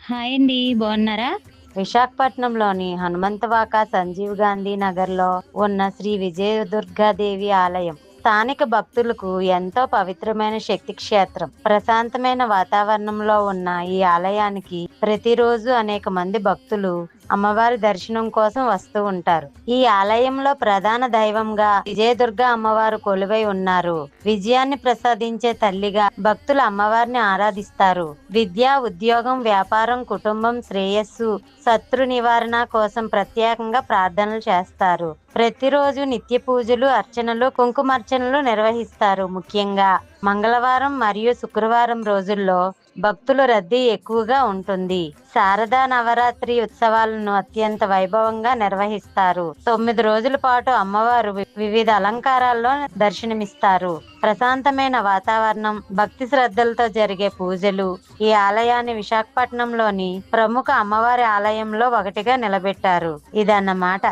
Hi అండి. బాగున్నారా? విశాఖపట్నంలోని హనుమంతవాక సంజీవ్ గాంధీ నగర్లో ఉన్న శ్రీ విజయదుర్గాదేవి ఆలయం స్థానిక భక్తులకు ఎంతో పవిత్రమైన శక్తి క్షేత్రం. ప్రశాంతమైన వాతావరణంలో ఉన్న ఈ ఆలయానికి ప్రతిరోజు అనేక మంది భక్తులు అమ్మవారి దర్శనం కోసం వస్తూ ఉంటారు. ఈ ఆలయంలో ప్రధాన దైవంగా విజయదుర్గ అమ్మవారు కొలువై ఉన్నారు. విజయాన్ని ప్రసాదించే తల్లిగా భక్తులు అమ్మవారిని ఆరాధిస్తారు. విద్య, ఉద్యోగం, వ్యాపారం, కుటుంబం శ్రేయస్సు, శత్రు నివారణ కోసం ప్రత్యేకంగా ప్రార్థనలు చేస్తారు. ప్రతిరోజు నిత్య పూజలు, అర్చనలు, కుంకుమార్చనలు నిర్వహిస్తారు. ముఖ్యంగా మంగళవారం మరియు శుక్రవారం రోజుల్లో భక్తుల రద్దీ ఎక్కువగా ఉంటుంది. శారదా నవరాత్రి ఉత్సవాలను అత్యంత వైభవంగా నిర్వహిస్తారు. 9 రోజుల పాటు అమ్మవారు వివిధ అలంకారాల్లో దర్శనమిస్తారు. ప్రశాంతమైన వాతావరణం, భక్తి శ్రద్ధలతో జరిగే పూజలు ఈ ఆలయాన్ని విశాఖపట్నంలోని ప్రముఖ అమ్మవారి ఆలయంలో ఒకటిగా నిలబెట్టారు. ఇదన్నమాట.